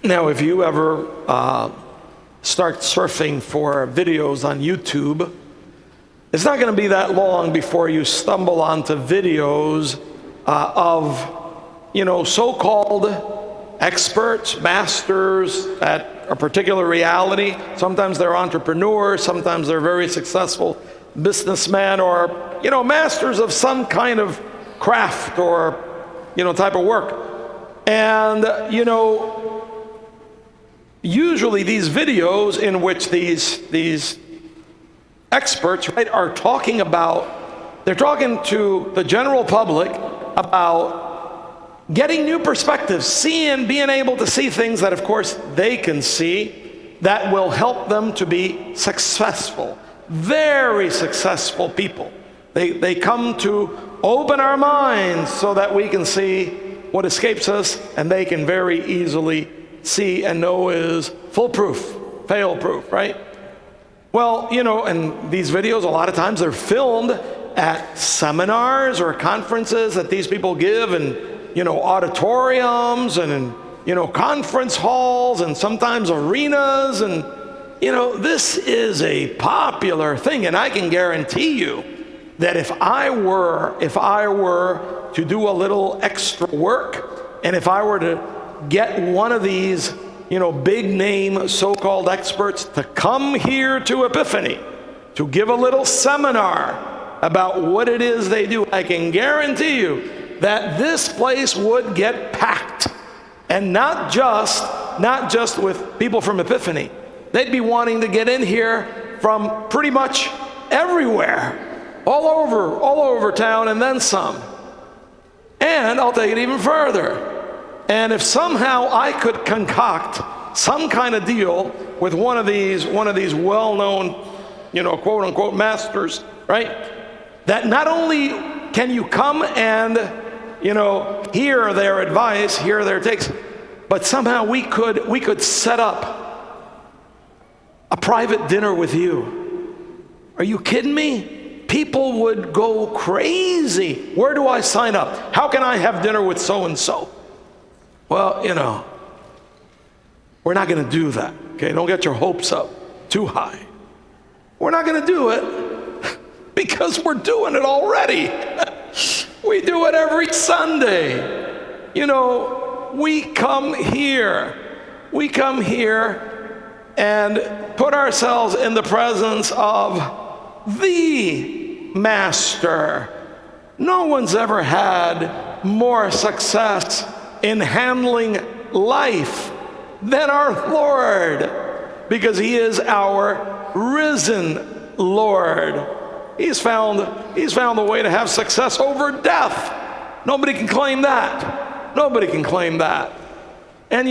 Now, if you ever start surfing for videos on YouTube, it's not going to be that long before you stumble onto videos of, so-called experts, masters at a particular reality. Sometimes they're entrepreneurs, sometimes they're very successful businessmen, or, masters of some kind of craft or, type of work. And, usually these videos in which these experts, right, are talking they're talking to the general public about getting new perspectives, being able to see things that, of course, they can see that will help them to be successful, very successful people. They come to open our minds so that we can see what escapes us, and they can very easily see and know is foolproof, fail-proof, right? Well, and these videos, a lot of times they're filmed at seminars or conferences that these people give in, auditoriums and in, conference halls and sometimes arenas. And, this is a popular thing. And I can guarantee you that if I were to do a little extra work, and if I were to get one of these, big name so-called experts to come here to Epiphany to give a little seminar about what it is they do, I can guarantee you that this place would get packed. And not just with people from Epiphany. They'd be wanting to get in here from pretty much everywhere, all over town, and then some. And I'll take it even further. And if somehow I could concoct some kind of deal with one of these well-known, quote-unquote masters, right? That not only can you come and, hear their advice, hear their takes, but somehow we could set up a private dinner with you. Are you kidding me? People would go crazy. Where do I sign up? How can I have dinner with so-and-so? Well, we're not going to do that, okay? Don't get your hopes up too high. We're not going to do it because we're doing it already. We do it every Sunday. We come here and put ourselves in the presence of the Master. No one's ever had more success in handling life than our Lord, because he is our risen Lord. He's found a way to have success over death. Nobody can claim that. Nobody can claim that. And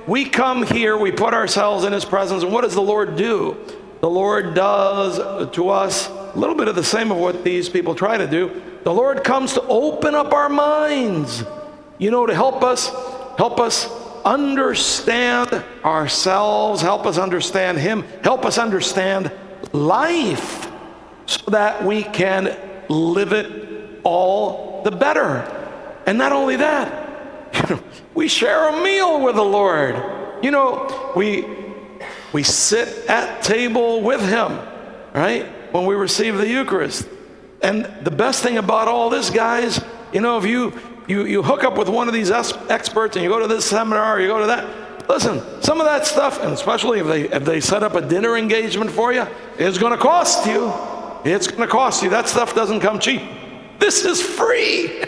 we come here, we put ourselves in his presence, and what does the Lord do? The Lord does to us a little bit of the same of what these people try to do. The Lord comes to open up our minds, to help us understand ourselves, help us understand him, help us understand life, so that we can live it all the better. And not only that, we share a meal with the Lord. We sit at table with him, right, when we receive the Eucharist. And the best thing about all this, guys, if you hook up with one of these experts and you go to this seminar or you go to that, listen, some of that stuff, and especially if they set up a dinner engagement for you, it's going to cost you. It's going to cost you. That stuff doesn't come cheap. This is free.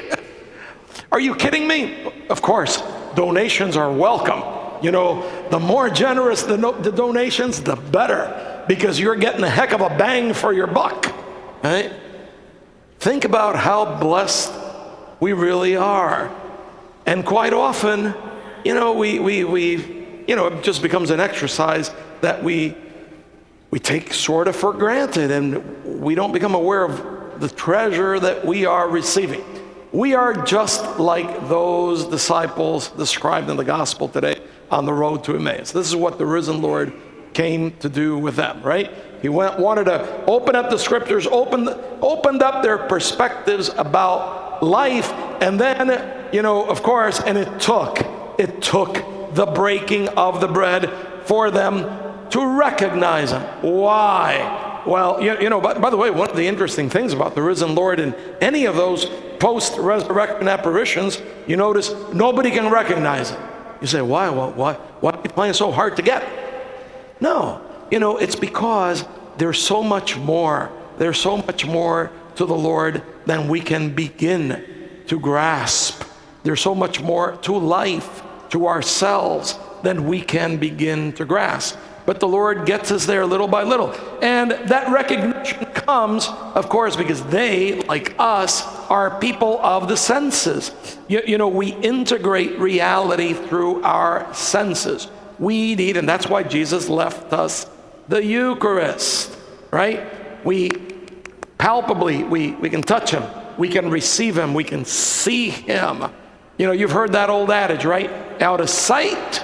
Are you kidding me? Of course, donations are welcome. The more generous the donations, the better, because you're getting a heck of a bang for your buck, right? Think about how blessed we really are. And quite often, it just becomes an exercise that we take sort of for granted, and we don't become aware of the treasure that we are receiving. We are just like those disciples described in the gospel today on the road to Emmaus. This is what the risen Lord came to do with them, right? He wanted to open up the scriptures, opened up their perspectives about life, and then, of course, and it took the breaking of the bread for them to recognize him. Why? Well, by the way, one of the interesting things about the risen Lord in any of those post-resurrection apparitions, you notice nobody can recognize him. You say, why? Well, why are you playing so hard to get? No, it's because there's so much more. There's so much more to the Lord than we can begin to grasp. There's so much more to life, to ourselves, than we can begin to grasp. But the Lord gets us there little by little. And that recognition comes, of course, because they, like us, are people of the senses. We integrate reality through our senses. We need, and that's why Jesus left us the Eucharist, right? We palpably, we can touch him, we can receive him, we can see him. You've heard that old adage, right? Out of sight,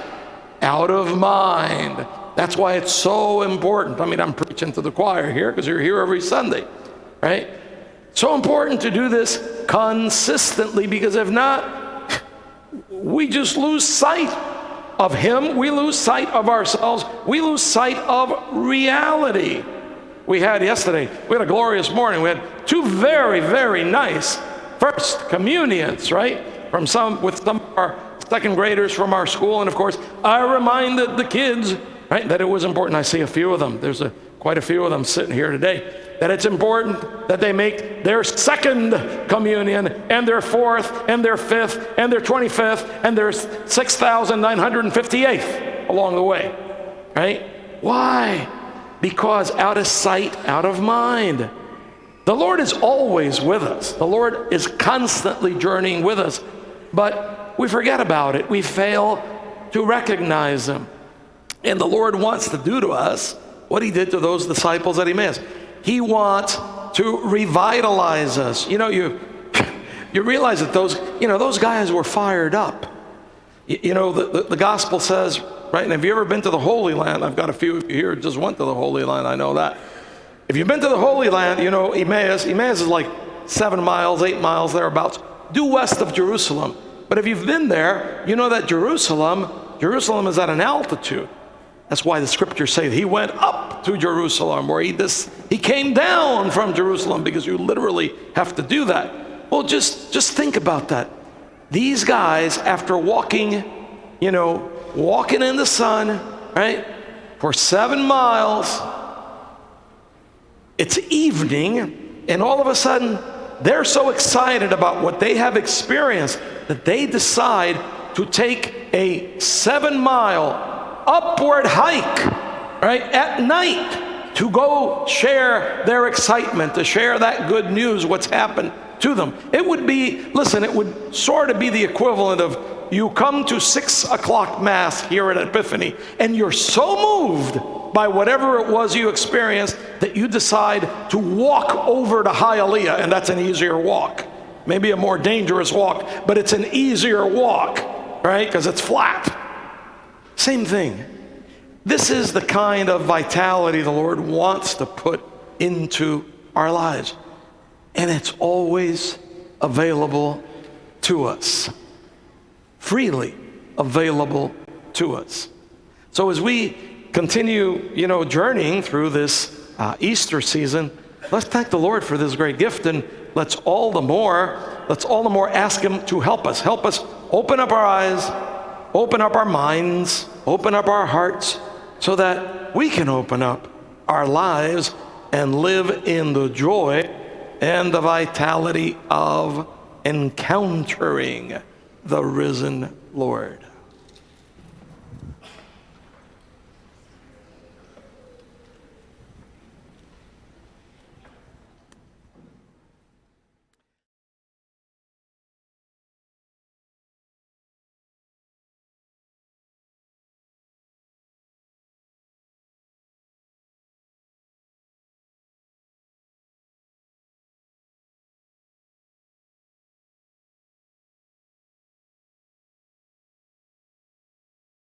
out of mind. That's why it's so important. I'm preaching to the choir here because you're here every Sunday, right? So important to do this consistently, because if not, we just lose sight of him. We lose sight of ourselves. We lose sight of reality. We had a glorious morning. We had 2 very, very nice first communions, right? With some of our second graders from our school. And of course, I reminded the kids, right, that it was important. I see a few of them. There's quite a few of them sitting here today. That it's important that they make their second communion and their fourth and their fifth and their 25th and their 6,958th along the way, right? Why? Because out of sight, out of mind. The Lord is always with us. The Lord is constantly journeying with us, but we forget about it. We fail to recognize him. And the Lord wants to do to us what he did to those disciples at Emmaus. He wants to revitalize us. You realize that those guys were fired up. The gospel says, right? And have you ever been to the Holy Land? I've got a few of you here who just went to the Holy Land. I know that. If you've been to the Holy Land, Emmaus is like 7 miles, 8 miles, thereabouts, due west of Jerusalem. But if you've been there, you know that Jerusalem is at an altitude. That's why the scriptures say he went up to Jerusalem, where he came down from Jerusalem, because you literally have to do that. Well, just think about that. These guys, after walking in the sun, right, for 7 miles, it's evening, and all of a sudden, they're so excited about what they have experienced that they decide to take a 7-mile upward hike, right, at night, to go share their excitement, to share that good news, what's happened to them. It would sort of be the equivalent of you come to 6 o'clock Mass here at Epiphany, and you're so moved by whatever it was you experienced that you decide to walk over to Hialeah, and that's an easier walk. Maybe a more dangerous walk, but it's an easier walk, right, because it's flat. Same thing. This is the kind of vitality the Lord wants to put into our lives. And it's always available to us. Freely available to us. So as we continue, journeying through this Easter season, let's thank the Lord for this great gift, and let's all the more ask him to help us open up our eyes, open up our minds, open up our hearts, so that we can open up our lives and live in the joy and the vitality of encountering the risen Lord.